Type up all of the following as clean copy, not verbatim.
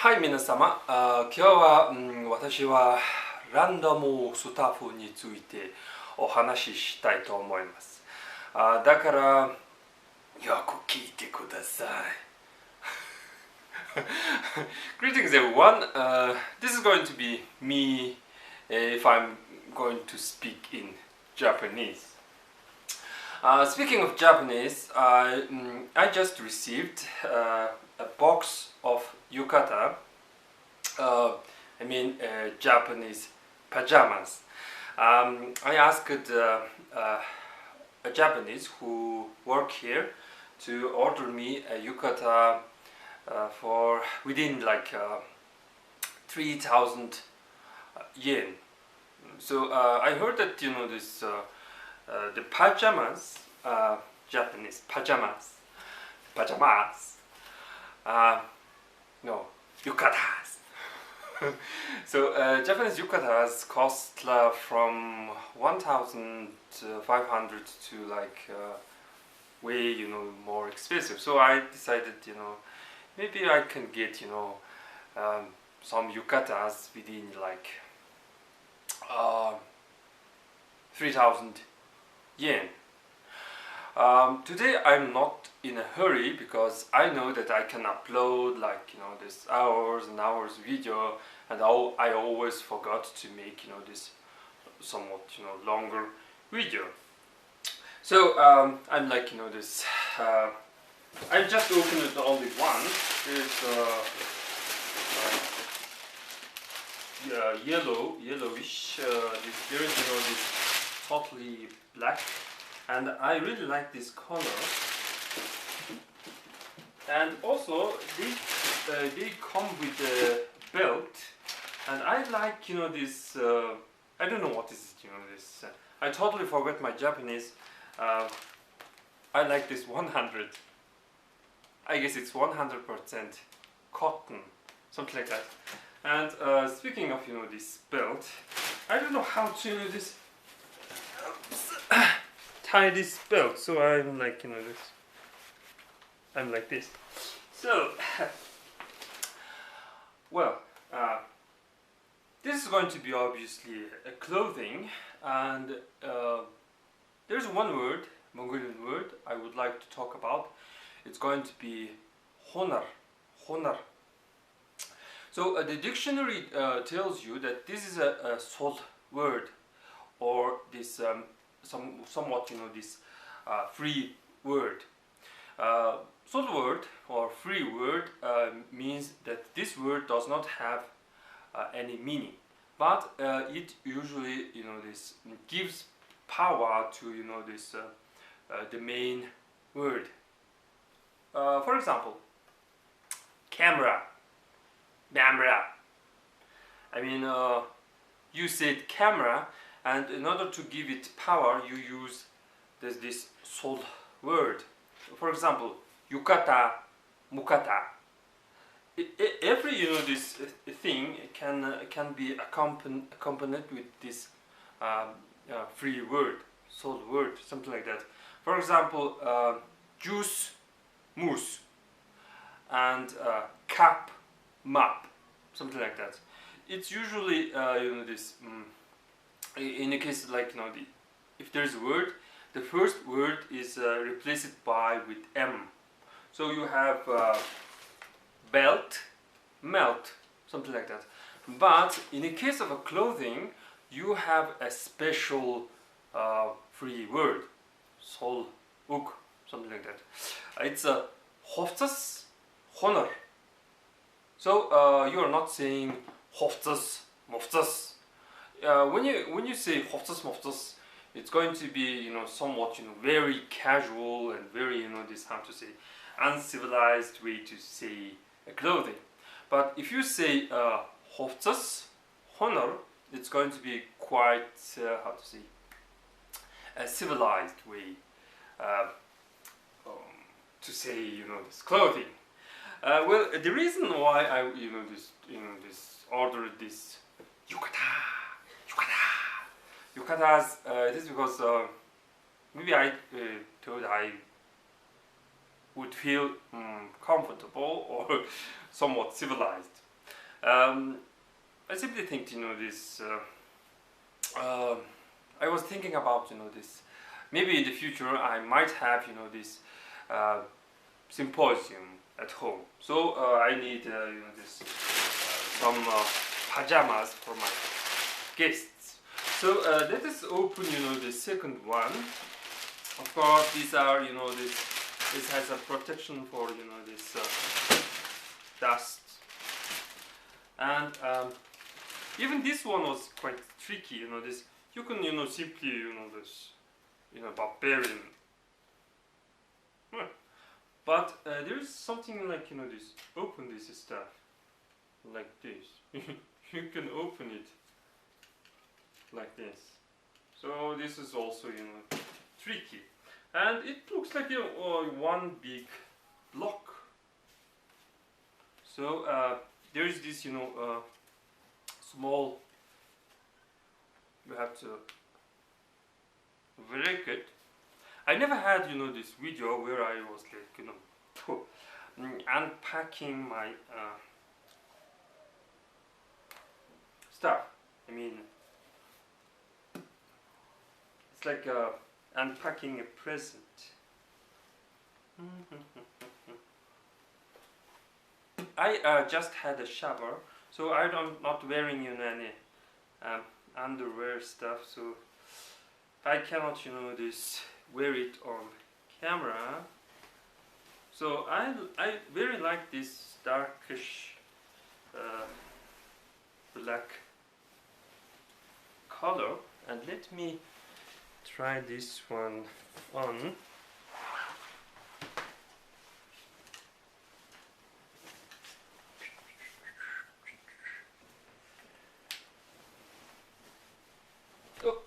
はい、皆様、今日は、私はランダムスタッフについてお話ししたいと思います。だからよく聞いてください。Greetings everyone. This is going to be me if I'm going to speak in Japanese. Speaking of Japanese, I just received a box of yukata, Japanese pajamas. I asked a Japanese who work here to order me a yukata for within like 3,000 yen. So I heard that this the pajamas, Japanese pajamas, no, yukatas. So Japanese yukatas cost from 1,500 to like way more expensive. So I decided maybe I can get some yukatas within like 3,000 yen. Today I'm not in a hurry because I know that I can upload like this hours and hours video, and I always forgot to make this somewhat longer video. So I'm like this. I just opened it only once. There's yellowish. There is this totally black. And I really like this color, and also they come with a belt, and I like this. I don't know what is this. I totally forgot my Japanese. I like this 100. I guess it's 100% cotton, something like that. And speaking of this belt, I don't know how to this. Tie this belt, so I'm like this. I'm like this. So well, this is going to be obviously a clothing, and there's one word, Mongolian word, I would like to talk about. It's going to be Hunar. So the dictionary tells you that this is a salt word, or this somewhat this free word. Salt word or free word means that this word does not have any meaning, but it usually this gives power to this the main word. For example, camera. I mean, you said camera, and in order to give it power, you use this salt word. For example, yukata, mukata. Every this thing can be accompanied with this free word, salt word, something like that. For example, juice, mousse, and cup, map, something like that. It's usually this. In a case like if there's a word, the first word is replaced with M. So you have belt, melt, something like that. But in the case of a clothing, you have a special free word, sol, uk, something like that. It's a Huvtsas Hunar. So you are not saying Huvtsas, Muftsas. When you say Huvtsas, it's going to be somewhat very casual and very this, how to say, uncivilized way to say a clothing. But if you say Huvtsas Hunar, it's going to be quite how to say, a civilized way to say this clothing. Well, the reason why I this ordered this yukatas, it is because maybe I thought I would feel comfortable or somewhat civilized. I simply think, you know, this. I was thinking about, you know, this. Maybe in the future I might have, you know, this symposium at home. So I need, you know, this some pajamas for my guests. So let us open, you know, the second one. Of course, these are, you know, this has a protection for, you know, this dust. And even this one was quite tricky, you know, this, you can, you know, simply, you know, this, you know, barbarian. But there is something like, you know, this, open this stuff, like this. You can open it like this. So this is also, you know, tricky. And it looks like, you know, one big block. So there is this, you know, small, you have to break it. I never had, you know, this video where I was like, you know, unpacking my stuff. I mean, it's like unpacking a present. I just had a shower, so I'm not wearing, you know, any underwear stuff, so I cannot, you know, this wear it on camera. So I very like this darkish black color, and let me try this one on. Oh.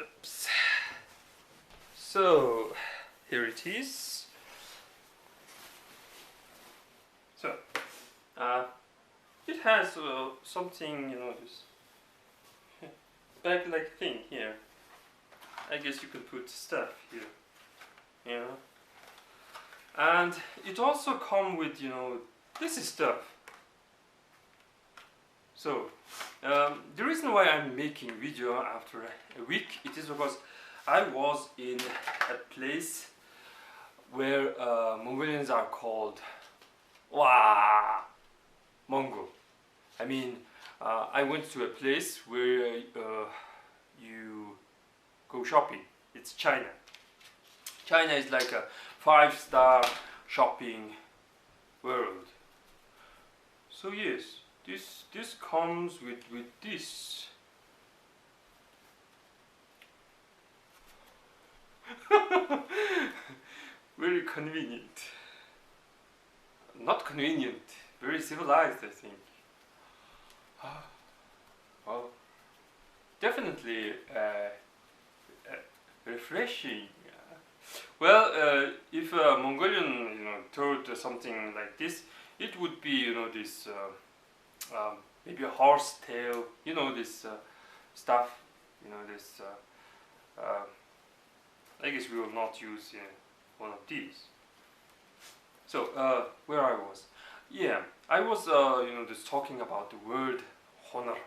Oops. So here it is. So it has something, you know, this bag-like thing here. I guess you could put stuff here, you know. And it also comes with, you know, this is stuff. So the reason why I'm making video after a week, it is because I was in a place where Mongolians are called Mongol. I mean, I went to a place where you go shopping. It's China. China is like a 5-star shopping world. So yes, this comes with this. Very convenient. Not convenient, very civilized, I think. Well, definitely refreshing. Well, if a Mongolian, you know, told something like this, it would be, you know, this maybe a horse tail, you know, this stuff, you know, this. I guess we will not use one of these. So where I was, yeah, I was, you know, just talking about the word honor.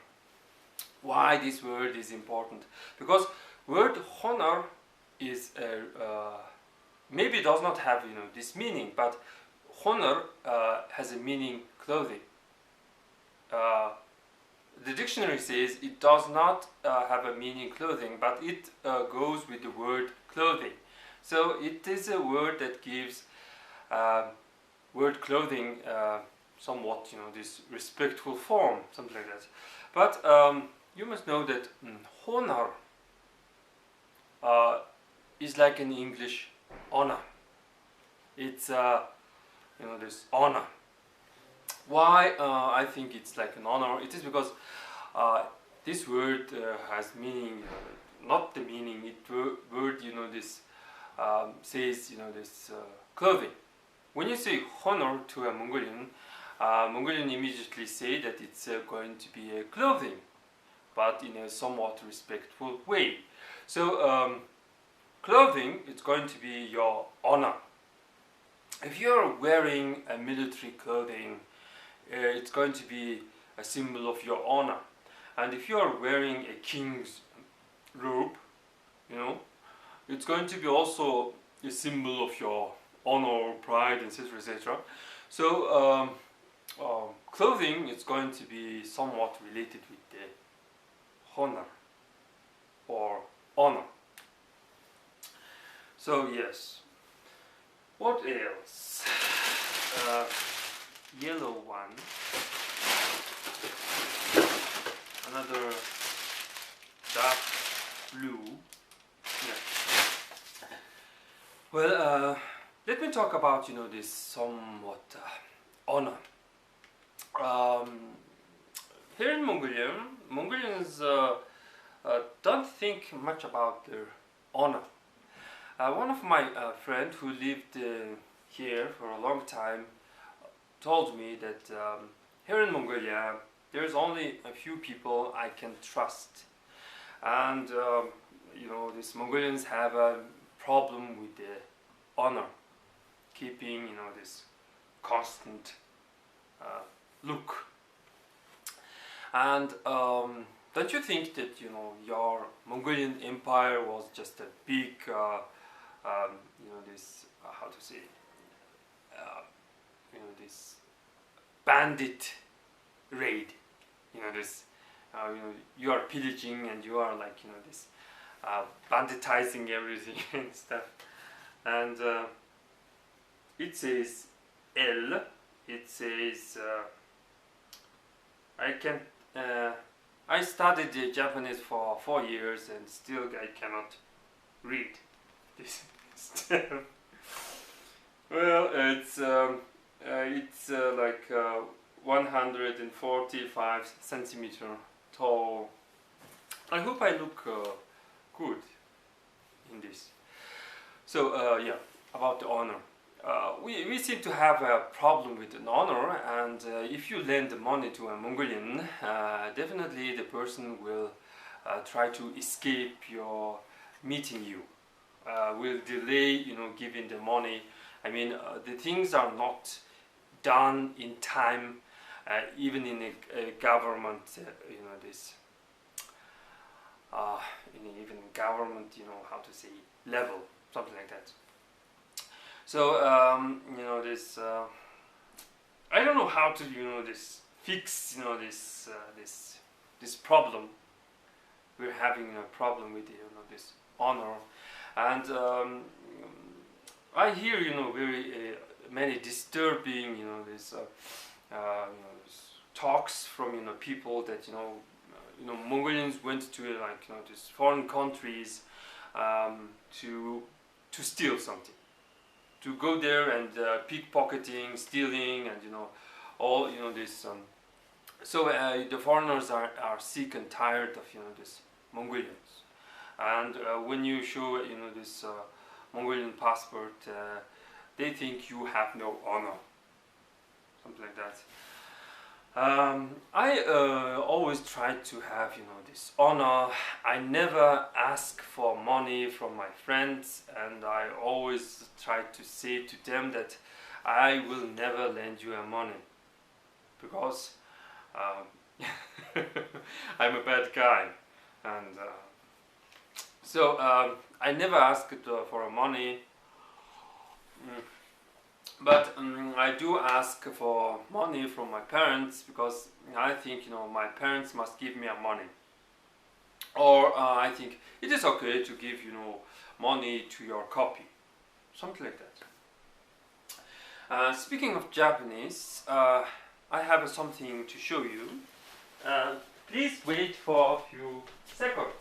Why this word is important? Because word honor is maybe does not have, you know, this meaning, but honor has a meaning clothing. The dictionary says it does not have a meaning clothing, but it goes with the word clothing. So it is a word that gives word clothing somewhat, you know, this respectful form, something like that. But you must know that honor is like in English honor. It's you know, this honor. Why I think it's like an honor? It is because this word has meaning, not the meaning. Word, you know, this says, you know, this clothing. When you say honor to a Mongolian, Mongolian immediately say that it's going to be a clothing, but in a somewhat respectful way. So clothing, it's going to be your honor. if you're wearing a military clothing, it's going to be a symbol of your honor. And if you're wearing a king's robe, you know, it's going to be also a symbol of your honor, pride, etc., etc. So clothing is going to be somewhat related with the honor or honor. So yes, what else? Yellow one, another dark blue. Yeah. Well, let me talk about this somewhat honor. Here in Mongolia, Mongolians don't think much about their honor. One of my friends who lived here for a long time told me that here in Mongolia there's only a few people I can trust, and these Mongolians have a problem with the honor, keeping this constant look. And don't you think that your Mongolian empire was just a big this how to say this bandit raid, this you are pillaging and you are like this banditizing everything and stuff. And it says L, it says I studied Japanese for 4 years and still I cannot read this stuff. Well, it's like 145 centimeter tall. I hope I look good in this. So yeah, about the honor. We seem to have a problem with an honor, and if you lend money to a Mongolian, definitely the person will try to escape your meeting you. Will delay, giving the money. I mean, the things are not done in time, even in a government, this, even government, how to say, level, something like that. So, this, I don't know how to, this, fix, this problem. We're having a problem with, this honor. And I hear, very many disturbing, this, talks from, people that, Mongolians went to like, these foreign countries to steal something, to go there and pickpocketing, stealing, and all this. So the foreigners are sick and tired of this Mongolians, and when you show this Mongolian passport, they think you have no honor, something like that. I always try to have this honor. I never ask for money from my friends, and I always try to say to them that I will never lend you money, because I'm a bad guy. And so I never asked for money. But I do ask for money from my parents, because I think my parents must give me money, or I think it is okay to give money to your copy, something like that. Speaking of Japanese, I have something to show you. Please wait for a few seconds.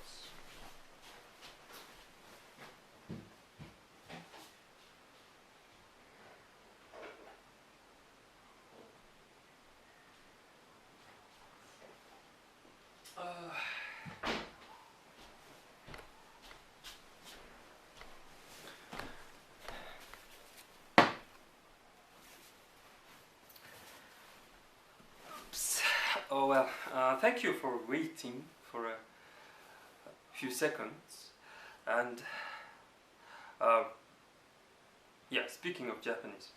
Oh well, thank you for waiting for a few seconds. And yeah, speaking of Japanese,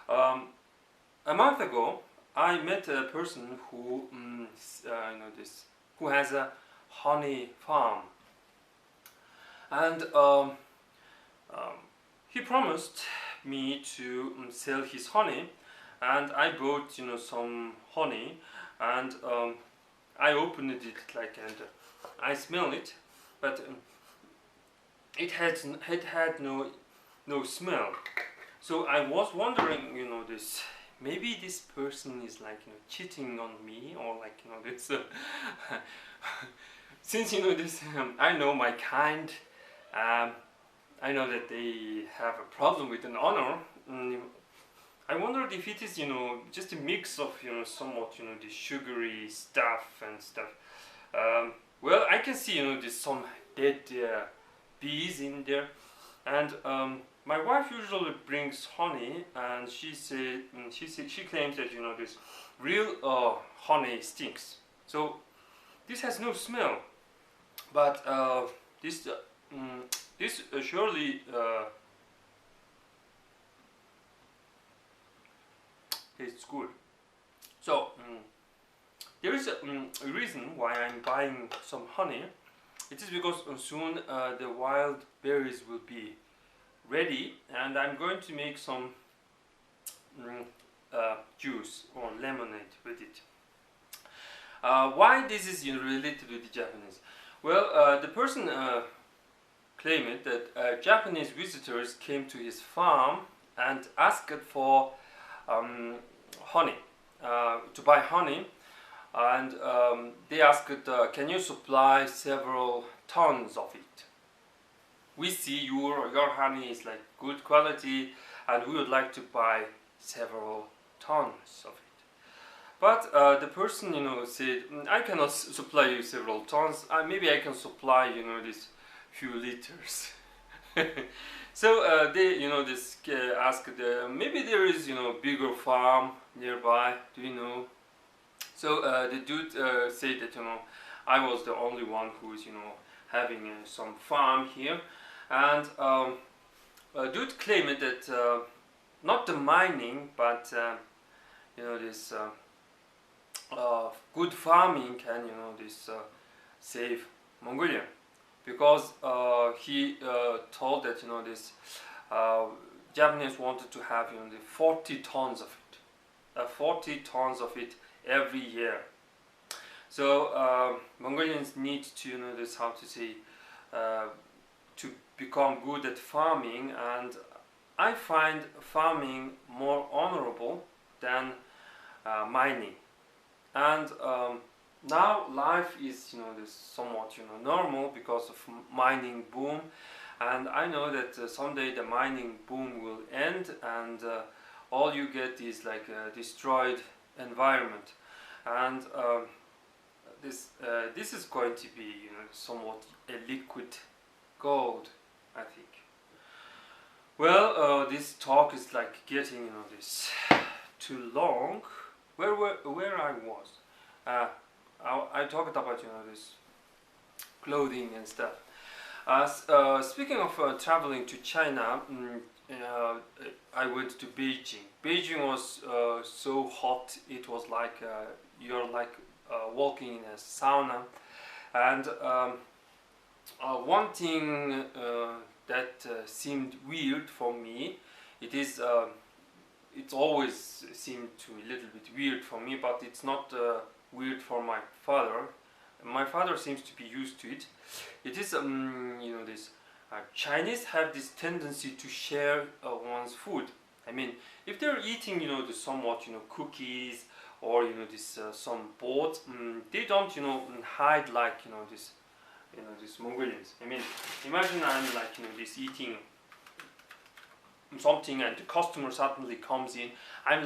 A month ago, I met a person who, who has a honey farm, and he promised me to sell his honey, and I bought some honey, and I opened it and I smell it, but it had no smell. So I was wondering, this maybe this person is cheating on me, or this since this I know my kind. I know that they have a problem with an honor. I wondered if it is just a mix of somewhat the sugary stuff and stuff. Well, I can see there's some dead bees in there, and my wife usually brings honey, and she claims that this real honey stinks. So this has no smell, but this surely tastes good. So there is a reason why I'm buying some honey. It is because soon the wild berries will be ready, and I'm going to make some juice or lemonade with it. Why this is related with the Japanese? Well, the person claimed that Japanese visitors came to his farm and asked for honey, to buy honey, and they asked, can you supply several tons of it? We see your honey is good quality, and we would like to buy several tons of it. But the person said, I cannot supply you several tons, maybe I can supply this few liters. So they asked, maybe there is bigger farm nearby, do you know? So the dude said that I was the only one who is having some farm here, and dude claimed that not the mining, but this good farming can save Mongolia, because he told that this Japanese wanted to have the 40 tons of it, 40 tons of it every year. So Mongolians need to this, how to say, to become good at farming, and I find farming more honorable than mining. And now life is this somewhat normal because of mining boom, and I know that someday the mining boom will end, and all you get is a destroyed environment, and this is going to be somewhat a liquid gold, I think. Well, this talk is getting this too long. Where I was, I talked about this clothing and stuff. Speaking of traveling to China, I went to Beijing. Beijing was so hot, it was you're walking in a sauna. And one thing that seemed weird for me, it always seemed to a little bit weird for me, but it's not weird for my father. My father seems to be used to it. It is this Chinese have this tendency to share one's food. I mean, if they're eating the somewhat cookies or this some board, they don't hide this Mongolians. I mean, imagine I'm this eating something, and the customer suddenly comes in. I'm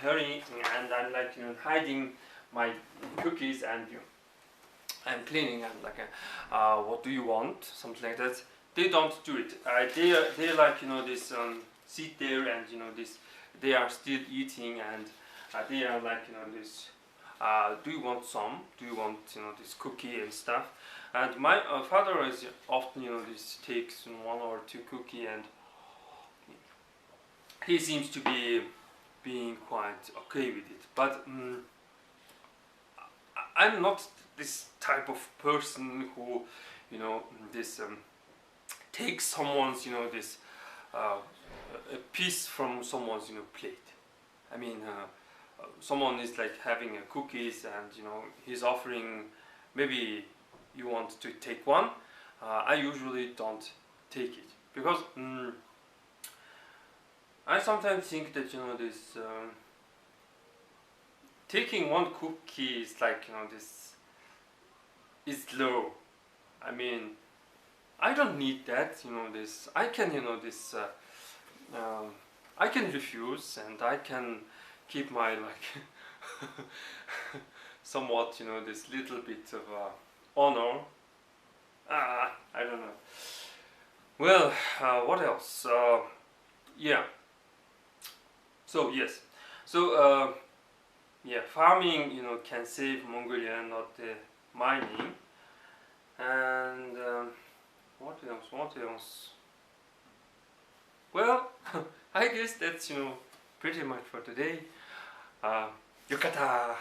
hurrying, and I'm hiding my cookies, and I'm cleaning. I'm what do you want? Something like that. They don't do it. They this sit there, and this they are still eating, and they are this. Do you want some? Do you want this cookie and stuff? And my father is often this takes one or two cookie, and he seems to be being quite okay with it. But I'm not this type of person who, you know, this takes someone's, you know, this a piece from someone's, you know, plate. I mean, someone is like having a cookies, and you know he's offering, maybe you want to take one. I usually don't take it because I sometimes think that, you know, this taking one cookie is like, you know, this is low. I mean, I don't need that, you know, this I can, you know, this I can refuse, and I can keep my like somewhat, you know, this little bit of honor. I don't know. Well, what else? Yeah. So yes. So yeah, farming, you know, can save Mongolia, not the mining. And what else? What else? Well, I guess that's, you know, pretty much for today. Yukata.